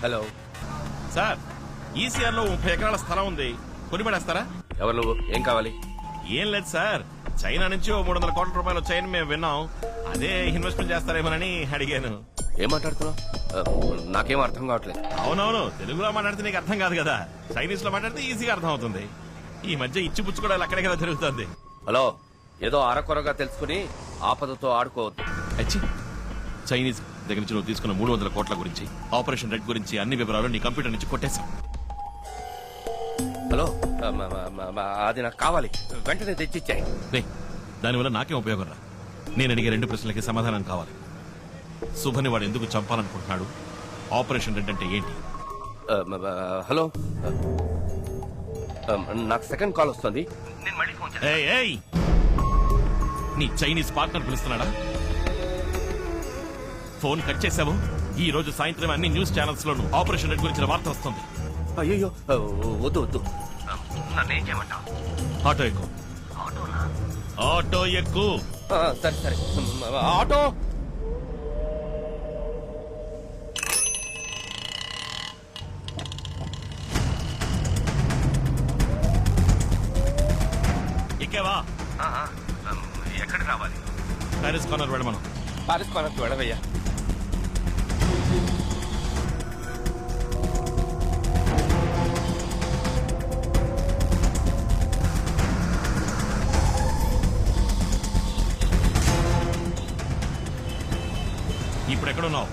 Hello sir ECR లో 30 ఎకరాల స్థలం ఉంది, కొని పడేస్తారా? ఎవరు నువ్వు? ఏం కావాలి? ఏం లేదు సార్, చైనా నుంచి 300 కోట్ల రూపాయలు వచ్చాయని మేము విన్నాం. అదే ఇన్వెస్ట్మెంట్ చేస్తారేమోనని అడిగాను. ఏం మాట్లాడుతున్నావు? నాకేం అర్థం కావట్లేదు. అవునవును, తెలుగులో మాట్లాడితే నీకు అర్థం కాదు కదా, చైనీస్ లో మాట్లాడితే ఈజీగా అర్థం అవుతుంది. ఈ మధ్య ఇచ్చి పుచ్చుకోవడాలు అక్కడే కదా జరుగుతుంది. హలో, ఏదో అరకొరగా తెలుసుకుని ఆపదతో ఆడుకోవద్దు. అచ్చి, చైనీస్ దగ్గర నుంచి నువ్వు తీసుకున్న 300 కోట్ల గురించి, ఆపరేషన్ రెడ్ గురించి అన్ని వివరాలు నీ కంప్యూటర్ నుంచి కొట్టేశాం. హలో, అది నాకు కావాలి, వెంటనే తెచ్చిచ్చాయి. దానివల్ల నాకేం ఉపయోగం రా? నేను అడిగే 2 ప్రశ్నలకి సమాధానం కావాలి. శుభని వాడు ఎందుకు చంపాలనుకుంటున్నాడు? ఆపరేషన్ రెడ్ అంటే ఏంటి? హలో, నాకు సెకండ్ కాల్ వస్తుంది. ఏయ్, నీ చైనీస్ పార్ట్నర్ పిలుస్తున్నాడా? ఫోన్ కట్ చేసావు. ఈ రోజు సాయంత్రం అన్ని న్యూస్ ఛానల్స్ లోను ఆపరేషన్ రెడ్ గురించిన వార్త వస్తుంది. అయ్యో, వద్దు వద్దు. నన్నేం చేయమంటావు? ఆటో ఎక్కు. ఆటో ఎక్కు. సరే సరే, ఆటో. ఎక్కేవా? ఎక్కడికి రావాలి? ప్యారిస్ కార్నర్ వెళ్ళమను. పారిస్ కార్నర్కి వెళ్ళవయ్యా. ఇప్పుడు ఎక్కడున్నావు?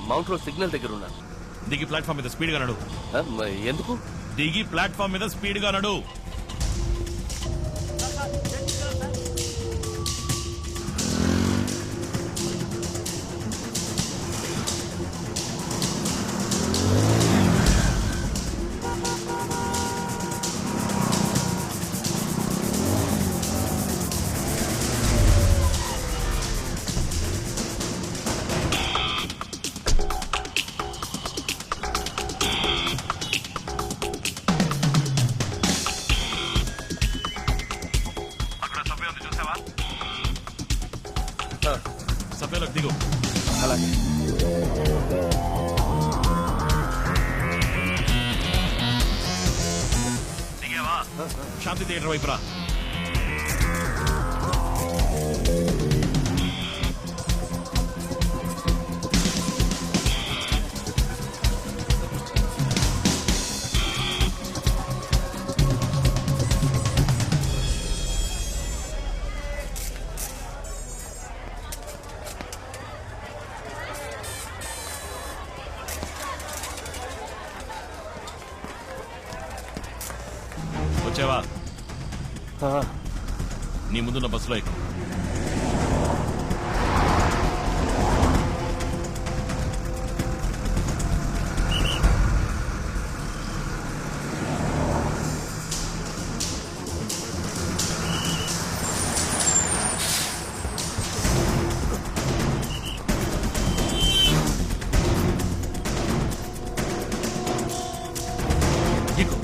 మౌంట్ రోడ్ సిగ్నల్ దగ్గర ఉన్నాను. దిగి ప్లాట్ఫామ్ మీద స్పీడ్ గా నడు. ఎందుకు? దిగి ప్లాట్ఫామ్ మీద స్పీడ్ గా నడు. సభ్యులకు దిగు. అలాగే. దిగేవా? శాంతి థియేటర్ వైపు రా. వచ్చావా? నీ ముందున్న బస్సులో ఎక్కు. ఎక్కు.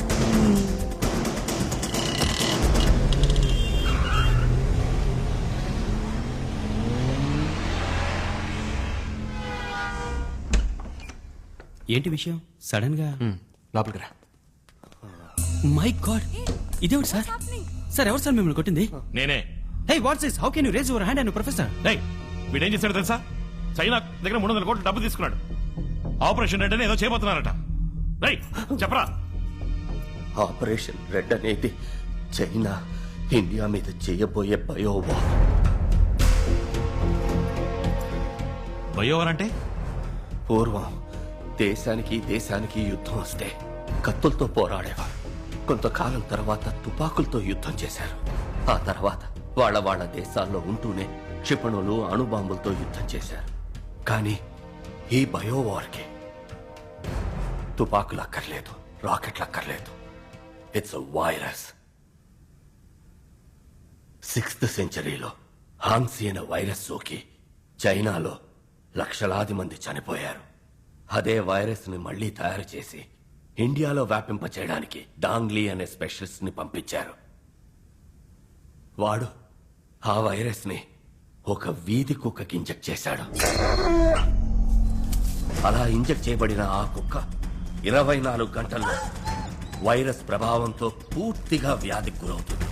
ఏంటి విషయం? సడన్ గా లోపలికి రా. మై గాడ్, ఇదేమిటి సార్? సార్ ఎవరు సార్ మిమ్మల్ని కొట్టింది? నేనే. Hey what's this? How can you raise your hand and professor? వీడేం చేశాడు తెలుసా? చైనా దగ్గర 300 కోట్లు డబ్బు తీసుకున్నాడు. ఆపరేషన్ రెడ్ అని ఏదో చేయబోతున్నారట. చెప్పరా? ఆపరేషన్ రెడ్ అనేది చైనా ఇండియా మీద చేయబోయే బయోవార్. బయోవార్ అంటే? పూర్వం దేశానికి యుద్ధం వస్తే కత్తులతో పోరాడేవారు. కొంతకాలం తర్వాత తుపాకులతో యుద్ధం చేశారు. ఆ తర్వాత వాళ్ళ దేశాల్లో ఉంటూనే క్షిపణులు, అణుబాంబులతో యుద్ధం చేశారు. కానీ ఈ బయోవార్కి తుపాకులు అక్కర్లేదు, రాకెట్లు అక్కర్లేదు. It's a virus. 6th సెంచరీలో హాన్సీ అనే వైరస్ సోకి చైనాలో లక్షలాది మంది చనిపోయారు. అదే వైరస్ ని మళ్లీ తయారు చేసి ఇండియాలో వ్యాపింపచేయడానికి డాంగ్లీ అనే స్పెషలిస్ట్ ని పంపించారు. వాడు ఆ వైరస్ ని ఒక వీధి కుక్కకి ఇంజెక్ట్ చేశాడు. అలా ఇంజెక్ట్ చేయబడిన ఆ కుక్క 24 గంటల్లో వైరస్ ప్రభావంతో పూర్తిగా వ్యాధికి గురవుతుంది.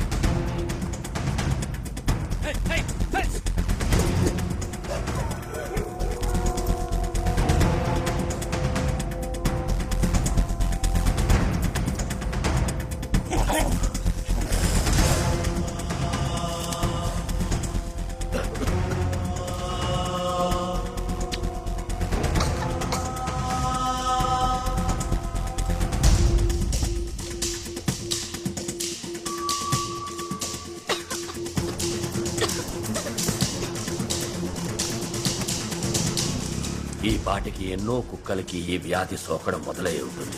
ఈ పాటికి ఎన్నో కుక్కలకి ఈ వ్యాధి సోకడం మొదలై ఉంటుంది.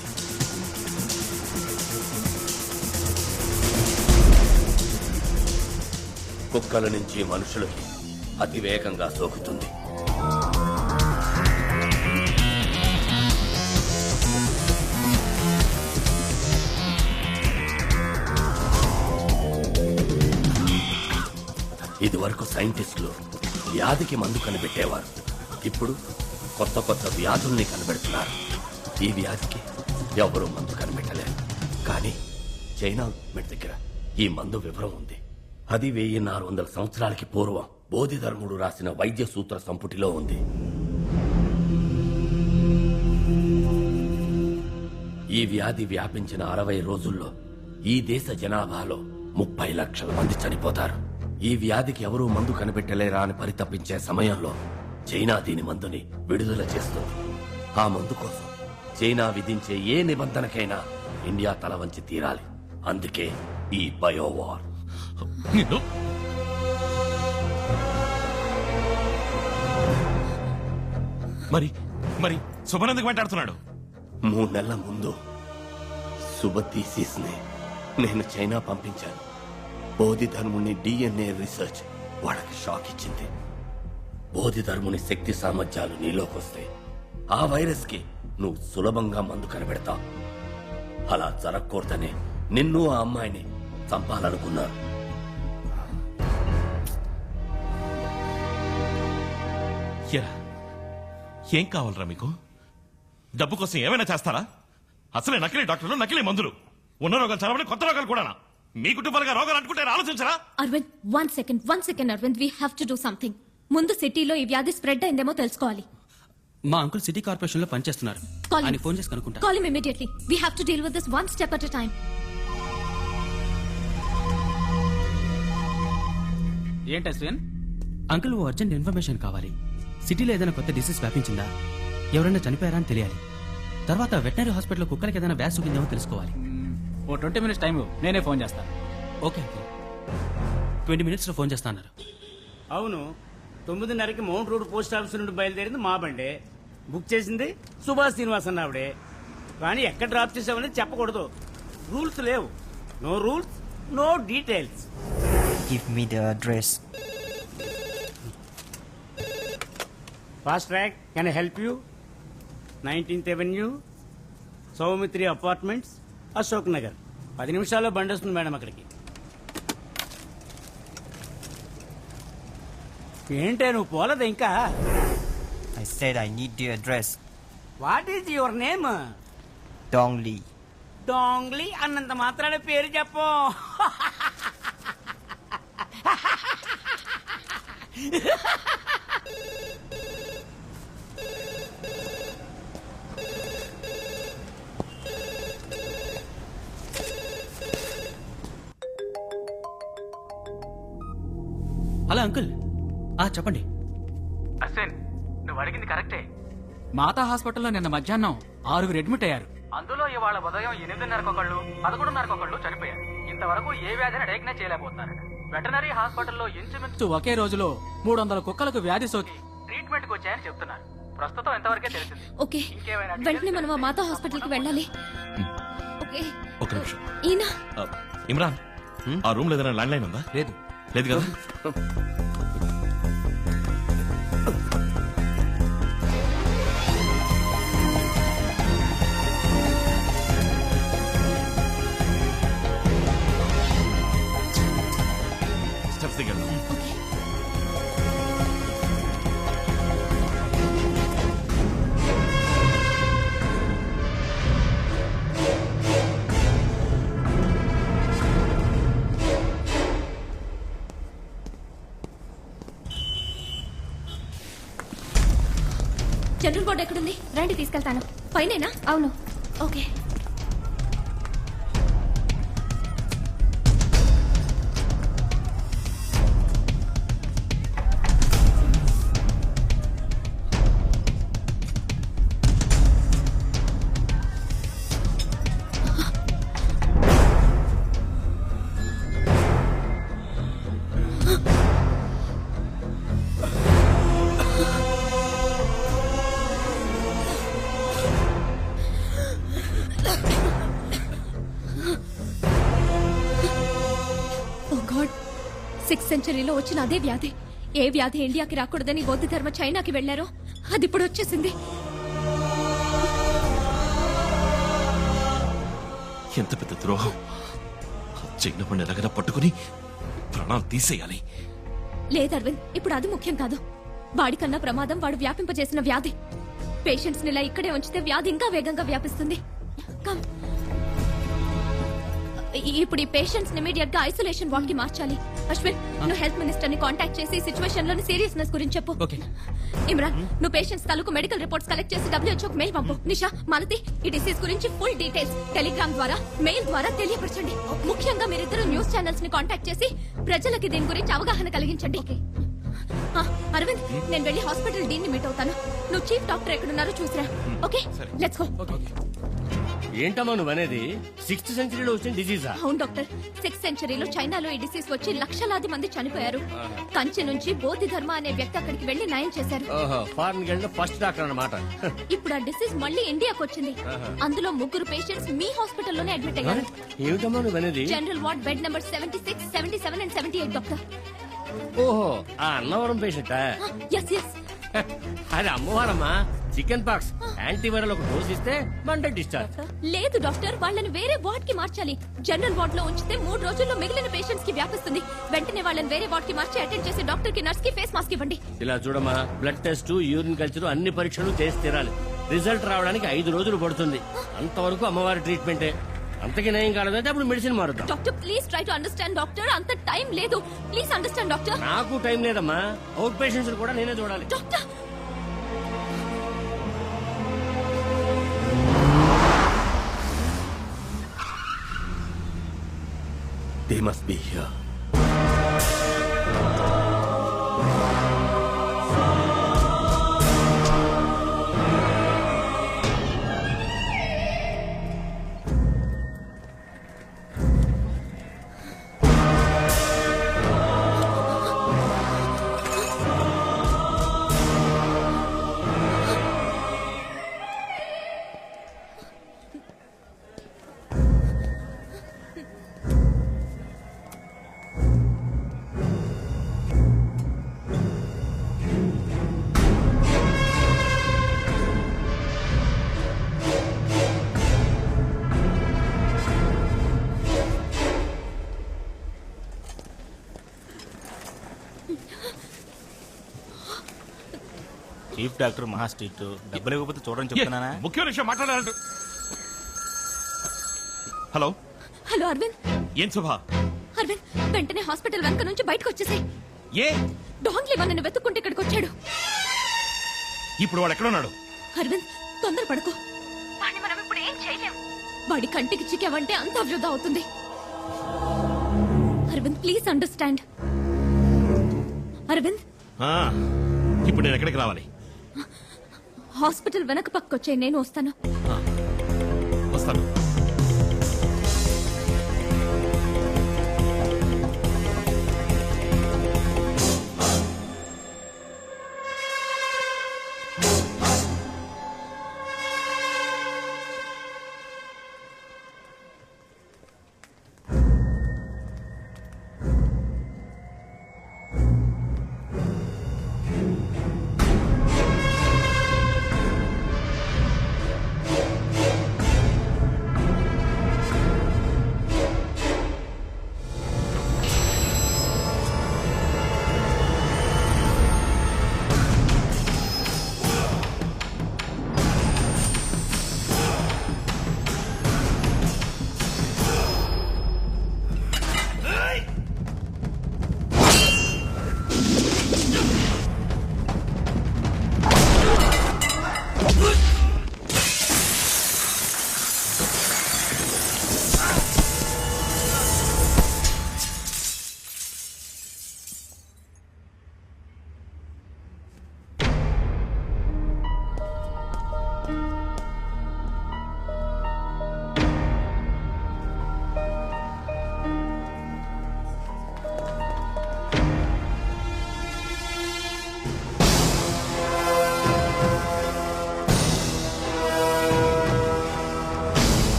కుక్కల నుంచి మనుషులకి అతివేగంగా సోకుతుంది. ఇదివరకు సైంటిస్టులు వ్యాధికి మందు కనిపెట్టేవారు. ఇప్పుడు కొత్త కొత్త వ్యాధుల్ని కనిపెడుతున్నారు. ఈ వ్యాధికి ఎవరూ మందు కనిపెట్టలేరు. కానీ చైనా గవర్నమెంట్ దగ్గర ఈ మందు వివరం ఉంది. అది 1400 సంవత్సరాలకి పూర్వం బోధిధర్ముడు రాసిన వైద్య సూత్ర సంపుటిలో ఉంది. ఈ వ్యాధి వ్యాపించిన 60 రోజుల్లో ఈ దేశ జనాభాలో 30 లక్షల మంది చనిపోతారు. ఈ వ్యాధికి ఎవరూ మందు కనిపెట్టలేరా అని పరితపించే సమయంలో చైనా దీని మందుని విడుదల చేస్తుంది. ఆ మందు కోసం చైనా విధించే ఏ నిబంధనకైనా ఇండియా తల వంచి తీరాలి. అందుకే ఈ బయోవార్. మరి మరి శుభనందుకు వెంటాడుతున్నాడు. 3 నెలల ముందు శుభతీసిస్ ని నేను చైనా పంపించాను. బోధిధర్ముని DNA రీసెర్చ్ వాళ్ళకి షాక్ ఇచ్చింది. బోధిధర్ముని శక్తి సామర్థ్యాలు నీలోకొస్తే ఆ వైరస్ కి నువ్వు సులభంగా మందు కనిపెడతావు. అలా జరగకూడదనే నిన్ను ఆ అమ్మాయిని చంపాలనుకున్నారు. ఏం కావాలరా మీకు? డబ్బు కోసం ఏమైనా చేస్తారా? అసలే నకిలీ డాక్టర్లు, నకిలీ మందులు. ఉన్న రోగాలు చదవని కొత్త రోగాలు కూడా. మీ కుటుంబాలుగా రోగాలు అంటుకుంటే ఆలోచించరా? Aravind, one second Aravind, we have to do something. ముందు సిటీలో ఈ వ్యాధి స్ప్రెడ్ అయిందేమో తెలుసుకోవాలి. మా అంకుల్ సిటీ కార్పొరేషన్ లో పనిచేస్తున్నారు. ఆయన ఫోన్ చేసి కనుక్కుంటా. Call him immediately. We have to deal with this one step at a time. ఏంటి అశ్విన్? అంకుల్, ఓ అర్జెంట్ ఇన్ఫర్మేషన్ కావాలి. సిటీలో ఏదైనా కొత్త డిసీజ్ వ్యాపించిందా, ఎవరైనా చనిపోయారా అని తెలియాలి. తర్వాత వెటనరీ హాస్పిటల్ కుక్కలకి ఏదైనా వ్యాధి సోకిందేమో తెలుసుకోవాలి. ఓ 20 minutes టైం నేనే ఫోన్ చేస్తాను. ఓకే అంకుల్, 20 minutes లో ఫోన్ చేస్తా అన్నారు. అవును, 9:30కి మౌంట్ రోడ్ పోస్ట్ ఆఫీస్ నుండి బయలుదేరింది మా బండే. బుక్ చేసింది సుభాష్ శ్రీనివాస్ అన్న ఆవిడే. కానీ ఎక్కడ డ్రాప్ చేసామనేది చెప్పకూడదు. రూల్స్ లేవు. No rules, no details. Give me the address. Fast track, can I help you? 19th Avenue, Soumitri apartments, Ashok Nagar. 10 నిమిషాల్లో బండి వస్తుంది మేడం అక్కడికి. ఏంటే నువ్వు పోలేదు ఇంకా? I said I need the address. What is your name? Dong Li. Dongli అన్నంత మాత్రాన పేరు చెప్పు. హలో అంకుల్, చెప్పండి. అశ్విన్, నువ్వు అడిగింది కరెక్టే. మాతా హాస్పిటల్లో నిన్న మధ్యాహ్నం 6 అడ్మిట్ అయ్యారు. అందులో ఇవాళ ఉదయం 8:30కి ఒకళ్ళు, 11:30కి ఒకళ్ళు చనిపోయారు. ఇంతవరకు ఏ వ్యాధిని డయాగ్నైజ్ చేయలేకపోతున్నారు. వెటనరీ హాస్పిటల్లో ఇంచుమించు ఒకే రోజులో 300 కుక్కలకు వ్యాధి సోకి ట్రీట్మెంట్ కి వచ్చాయని చెప్తున్నారు. ప్రస్తుతం ఎంతవరకే తెలిసింది. ఓకే, వెంటనే మనం ఆ మాతా హాస్పిటల్ కి వెళ్ళాలి. ఓకే, ఒక నిమిషం. ఈయన ఇమ్రాన్, ఆ రూమ్ లో ఏదైనా ల్యాండ్ లైన్ ఉందా? లేదు. లేదు కదా? స్టెప్స్ దిగండి. ఓకే. జనరల్ వార్డ్ ఎక్కడుంది? రండి తీసుకెళ్తాను. పైనేనా? అవును. ఓకే. సిక్స్త్ సెంచరీలో వచ్చిన అదే వ్యాధి. ఏ వ్యాధి ఇండియాకి రాకూడదని బౌద్ధ ధర్మ చైనాకి వెళ్లారో అది ఇప్పుడు వచ్చేసింది. ఎంత పెద్ద ద్రోహం! చైనా పండు ఎలాగైనా పట్టుకుని ప్రాణాలు తీసేయాలి. లేదు అరవింద్, ఇప్పుడు అది ముఖ్యం కాదు. వాడికన్నా ప్రమాదం వాడు వ్యాపింపజేసిన వ్యాధి. పేషెంట్స్ ఇలా ఇక్కడే ఉంచితే వ్యాధి ఇంకా వేగంగా వ్యాపిస్తుంది. కమ్. ఇప్పుడు ఈ పేషెంట్స్ ఇమీడియట్ గా ఐసోలేషన్ వార్డ్ కి మార్చాలి. అశ్విన్, నువ్వు హెల్త్ మినిస్టర్ ని కాంటాక్ట్ చేసి సిచువేషన్ లోని సీరియస్నెస్ గురించి చెప్పు. ఇమ్రాన్, నువ్వు పేషెంట్స్ తాలూకు మెడికల్ రిపోర్ట్స్ కలెక్ట్ చేసి WHO కు మెయిల్ పంపు. నిషా, మాలతి, ఈ డిసీజ్ గురించి ఫుల్ డీటెయిల్స్ టెలిగ్రామ్ ద్వారా, మెయిల్ ద్వారా తెలియపరచండి. ముఖ్యంగా మీరిద్దరు న్యూస్ ఛానల్స్ ని కాంటాక్ట్ చేసి ప్రజలకి దీని గురించి అవగాహన కలిగించండి. అరవింద్, నేను వెళ్ళి హాస్పిటల్ డీన్ ని మీట్ అవుతాను. నువ్వు చీఫ్ డాక్టర్ ఎక్కడున్నారో చూసిరా. Okay, let's go. ఏంటమ్మా నువ్వు అనేది? 6th సెంచరీలో వచ్చిన డిసీజా? అవును డాక్టర్. 6th సెంచరీలో చైనాలో ఈ డిసీజ్ వచ్చి లక్షలాది మంది చనిపోయారు. కంచె నుంచి బోధి ధర్మ అనే వ్యక్తి అక్కడికి వెళ్లి నయం చేశారు. ఫారెన్ గెళ్ళిన ఫస్ట్ డాక్టర్ అన్నమాట. ఇప్పుడు ఆ డిసీజ్ మళ్ళీ ఇండియాకి వచ్చింది. అందులో 3 పేషెంట్స్ మీ హాస్పిటల్లోనే అడ్మిట్ అయ్యారు. ఏమిటమ్మా నువ్వు అనేది? General ward bed number 76, 77 and 78 doctor. ఓహో, ఆ అన్నవరం పేషెంటా? Yes yes. అది అమ్మవారమ్మా. చికెన్ పాక్స్ యాంటీవైరల్ ఒక డోస్ ఇస్తే మండే డిశ్చార్జ్. లేదు డాక్టర్, వాళ్ళని వేరే వార్డ్ కి మార్చాలి. జనరల్ వార్డ్ లో ఉంచితే 3 రోజుల్లో మిగిలిన పేషెంట్స్ కి వ్యాపిస్తుంది. వెంటనే వాళ్ళని వేరే వార్డ్ కి మార్చి అటెండ్ చేసి డాక్టర్ కి, నర్స్ కి ఫేస్ మాస్క్ ఇవ్వండి. ఇలా చూడమ్మా, బ్లడ్ టెస్ట్, యూరిన్ కల్చర్ అన్ని పరీక్షలు చేసి తీరాలి. రిజల్ట్ రావడానికి 5 రోజులు పడుతుంది. అంతవరకు అమ్మవారి ట్రీట్మెంటే. అంతకి నయం కాలేదంటే అప్పుడు మెడిసిన్ మారుద్దాం. Doctor please try to understand doctor. అంత టైం లేదు. Please understand doctor. నాకు టైం లేదమ్మా. అవుట్ పేషెంట్స్ కూడా నేనే చూడాలి. Doctor, They must be here. Chief doctor మహా స్ట్రిక్ట్. డబ్బులు ఇవ్వకపోతే చూడని చెప్తున్నానా? ముఖ్యమైన విషయం మాట్లాడాలంట. Hello hello Arvind. ఏం శుభా? అరవింద్, వెంటనే హాస్పిటల్ వెనక నుంచి బయటకు వచ్చేసాయి. ఏ డాంగ్లీ నన్ను వెతుక్కుంటే ఇక్కడికి వచ్చాడు. ఇప్పుడు వాడు ఎక్కడున్నాడు? అరవింద్, తొందరపడకు. వాడిని మనం ఇప్పుడు ఏం చేయలేం. వాడి కంటికి చిక్కావంటే అంతా వృధా అవుతుంది. Arvind, please understand. అరవింద్, ఇప్పుడు నేను ఎక్కడికి రావాలి? హాస్పిటల్ వెనక పక్కొచ్చే, నేను వస్తాను. వస్తాను.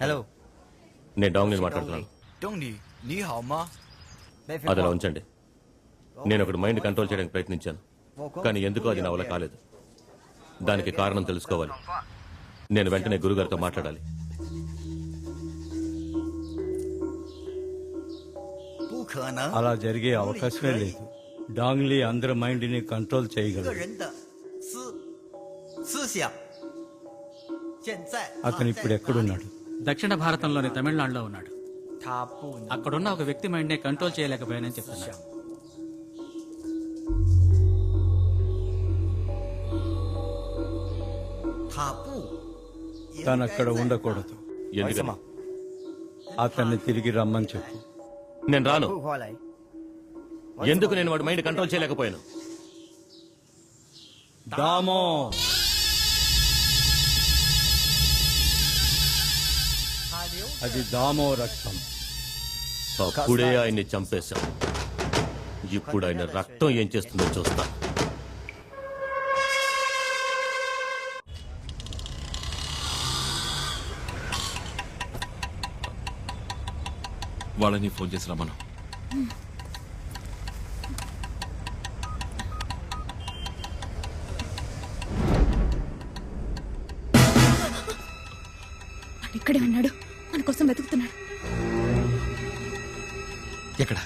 Hello. నేను డాంగ్లీని మాట్లాడుతున్నాను. 东尼，你好吗？ అది అలా ఉంచండి. నేను ఒకటి మైండ్ కంట్రోల్ చేయడానికి ప్రయత్నించాను, కానీ ఎందుకో అది నా వల్ల కాలేదు. దానికి కారణం తెలుసుకోవాలి. నేను వెంటనే గురుగారితో మాట్లాడాలి. 不可能， అలా జరిగే అవకాశమే లేదు. డాంగ్లీ అందరి మైండ్ ని కంట్రోల్ 一个 చేయగలరు. 人的思想，现在 అతను ఇప్పుడు ఎక్కడున్నాడు? దక్షిణ భారతంలోని తమిళనాడులో ఉన్నాడు. 他不能 అక్కడున్న ఒక వ్యక్తి మైండ్ నే కంట్రోల్ చేయలేకపోయానని చెప్తున్నాడు. 他不 తను అక్కడ ఉండకూడదు. ఎందుకని? అతన్ని తిరిగి రమ్మని చెప్పు. నేను రాను. 不回来。 ఎందుకు నేను వాడి మైండ్ కంట్రోల్ చేయలేకపోయాను? దామో అది దామో రక్తం. అప్పుడే ఆయన్ని చంపేశాం. ఇప్పుడు ఆయన రక్తం ఏం చేస్తుందో చూస్తా. వాళ్ళని ఫోన్ చేసి రమ్మను. వాడు ఇక్కడే ఉన్నాడు, మన కోసం వెతుకుతున్నాడు. ఎక్కడ?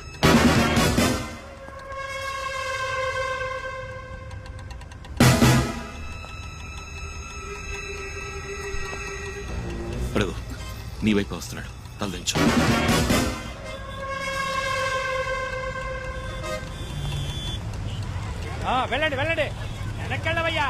అడుగు, నీ వైపు వస్తున్నాడు. తలదించు. వెళ్ళండి వెళ్ళండి, వెనక్కెళ్ళవయ్యా.